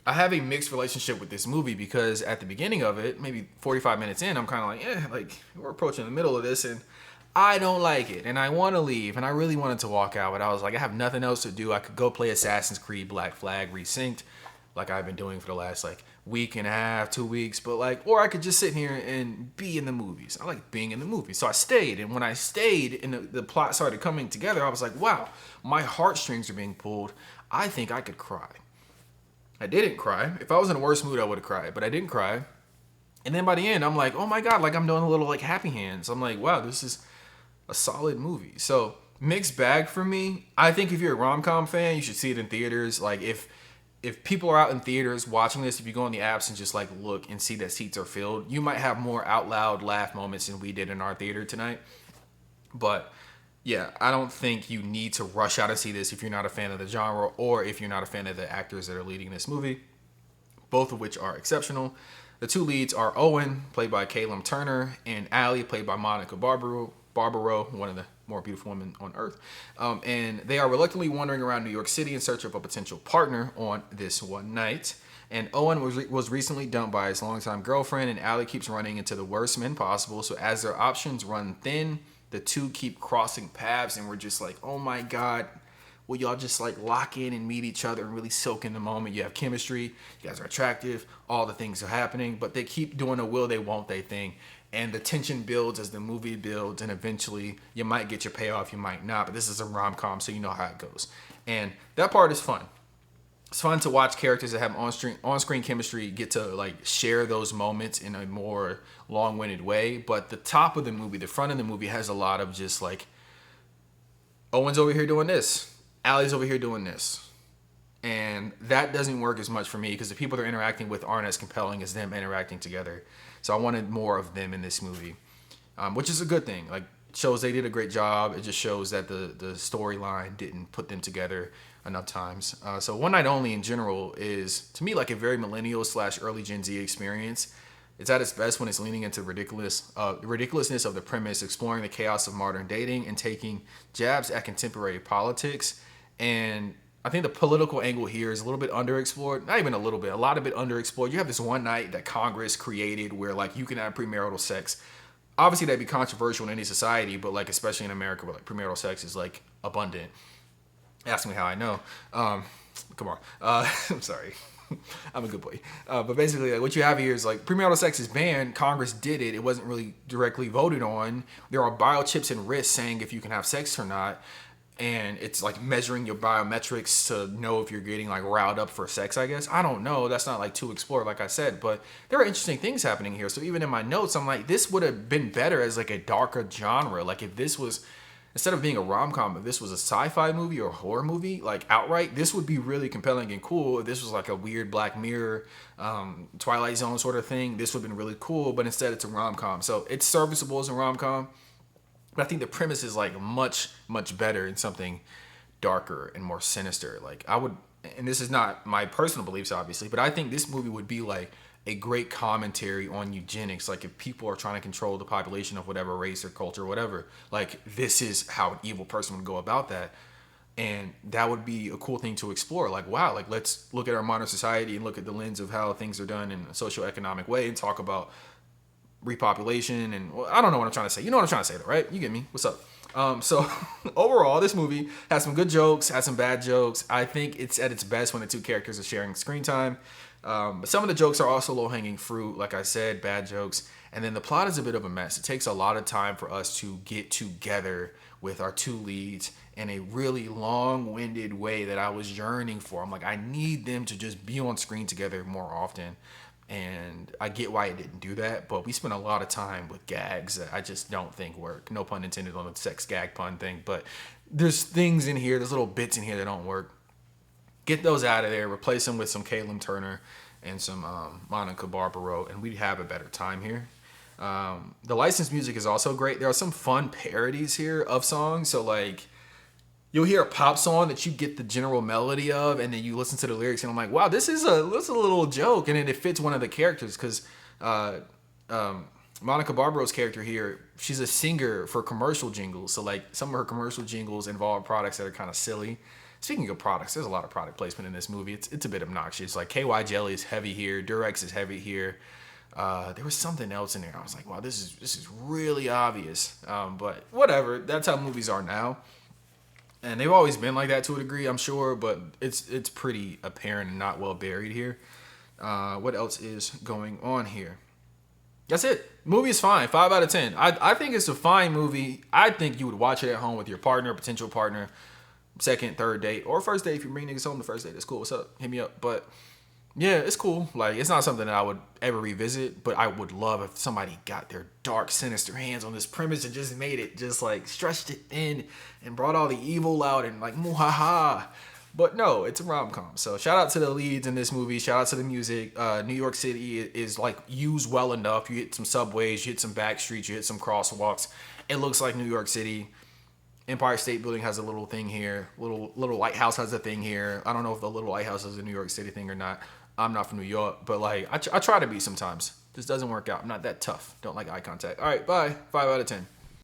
I have a mixed relationship with this movie because at the beginning of it, maybe 45 minutes in, I'm kind of like, like we're approaching the middle of this and I don't like it and I want to leave and I really wanted to walk out, but I was like, I have nothing else to do. I could go play Assassin's Creed Black Flag Resynced like I've been doing for the last like week and a half, 2 weeks, but like, or I could just sit here and be in the movies. I like being in the movies. So I stayed. And when I stayed and the plot started coming together, I was like, wow, my heartstrings are being pulled. I think I could cry. I didn't cry. If I was in a worse mood, I would have cried, but I didn't cry. And then by the end, I'm like, oh my God, like I'm doing a little like happy hands. I'm like, wow, this is a solid movie. So mixed bag for me. I think if you're a rom com fan, you should see it in theaters. Like if people are out in theaters watching this, if you go on the apps and just like look and see that seats are filled, you might have more out loud laugh moments than we did in our theater tonight. But yeah, I don't think you need to rush out and see this if you're not a fan of the genre or if you're not a fan of the actors that are leading this movie, both of which are exceptional. The two leads are Owen, played by Caleb Turner, and Allie, played by Monica Barbaro, one of the more beautiful women on earth. And they are reluctantly wandering around New York City in search of a potential partner on this one night. And Owen was recently dumped by his longtime girlfriend, and Allie keeps running into the worst men possible. So as their options run thin, the two keep crossing paths, and we're just like, oh my God, will y'all just like lock in and meet each other and really soak in the moment? You have chemistry, you guys are attractive, all the things are happening, but they keep doing a will they won't they thing. And the tension builds as the movie builds, and eventually you might get your payoff, you might not, but this is a rom-com, so you know how it goes. And that part is fun. It's fun to watch characters that have on-screen chemistry get to like share those moments in a more long-winded way. But the top of the movie, the front of the movie, has a lot of just like, Owen's over here doing this, Allie's over here doing this. And that doesn't work as much for me because the people they're interacting with aren't as compelling as them interacting together. So I wanted more of them in this movie, which is a good thing. Like, shows they did a great job. It just shows that the storyline didn't put them together enough times. So One Night Only in general is, to me, like a very millennial / early Gen Z experience. It's at its best when it's leaning into ridiculousness of the premise, exploring the chaos of modern dating, and taking jabs at contemporary politics. And I think the political angle here is a little bit underexplored. Not even a little bit, a lot of it underexplored. You have this one night that Congress created where like you can have premarital sex. Obviously that'd be controversial in any society, but like especially in America where like premarital sex is like abundant. Ask me how I know. Come on. I'm sorry. I'm a good boy. But basically, like, what you have here is like premarital sex is banned. Congress did it. It wasn't really directly voted on. There are biochips and wrists saying if you can have sex or not. And it's like measuring your biometrics to know if you're getting like riled up for sex, I guess. I don't know. That's not like too explored, like I said. But there are interesting things happening here. So even in my notes, I'm like, this would have been better as like a darker genre. Like if this was, instead of being a rom-com, if this was a sci-fi movie or a horror movie, like outright, this would be really compelling and cool. If this was like a weird Black Mirror, Twilight Zone sort of thing, this would have been really cool. But instead it's a rom-com. So it's serviceable as a rom-com. But I think the premise is like much, much better in something darker and more sinister. Like I would, and this is not my personal beliefs, obviously, but I think this movie would be like a great commentary on eugenics. Like if people are trying to control the population of whatever race or culture or whatever, like this is how an evil person would go about that. And that would be a cool thing to explore. Like, wow, like let's look at our modern society and look at the lens of how things are done in a socioeconomic way and talk about repopulation and well, I don't know what I'm trying to say. You know what I'm trying to say though, right? You get me. What's up? So overall, this movie has some good jokes, has some bad jokes. I think it's at its best when the two characters are sharing screen time. But some of the jokes are also low-hanging fruit, like I said, bad jokes. And then the plot is a bit of a mess. It takes a lot of time for us to get together with our two leads in a really long-winded way that I was yearning for. I'm like, I need them to just be on screen together more often. And I get why it didn't do that, but we spent a lot of time with gags that I just don't think work. No pun intended on the sex gag pun thing, but there's things in here, there's little bits in here that don't work. Get those out of there, replace them with some Caleb Turner and some Monica Barbaro, and we'd have a better time here. The licensed music is also great. There are some fun parodies here of songs, so like you'll hear a pop song that you get the general melody of, and then you listen to the lyrics, and I'm like, wow, this is a little joke, and then it fits one of the characters because Monica Barbaro's character here, she's a singer for commercial jingles, so like some of her commercial jingles involve products that are kind of silly. Speaking of products, there's a lot of product placement in this movie. It's a bit obnoxious. Like KY jelly is heavy here, Durex is heavy here. There was something else in there. I was like, wow, this is really obvious. But whatever. That's how movies are now, and they've always been like that to a degree, I'm sure. But it's pretty apparent and not well buried here. What else is going on here? That's it. Movie is fine. 5 out of 10. I think it's a fine movie. I think you would watch it at home with your partner, potential partner, second, third date, or first date. If you bring niggas home the first date, that's cool. What's up? Hit me up. But yeah, it's cool. Like, it's not something that I would ever revisit, but I would love if somebody got their dark, sinister hands on this premise and just made it, just like stretched it in and brought all the evil out and like, muhaha. But no, it's a rom-com. So shout out to the leads in this movie. Shout out to the music. New York City is like used well enough. You hit some subways, you hit some back streets, you hit some crosswalks. It looks like New York City. Empire State Building has a little thing here. Little lighthouse has a thing here. I don't know if the little lighthouse is a New York City thing or not. I'm not from New York, but like I try to be sometimes. Just doesn't work out. I'm not that tough. Don't like eye contact. All right, bye. 5 out of 10.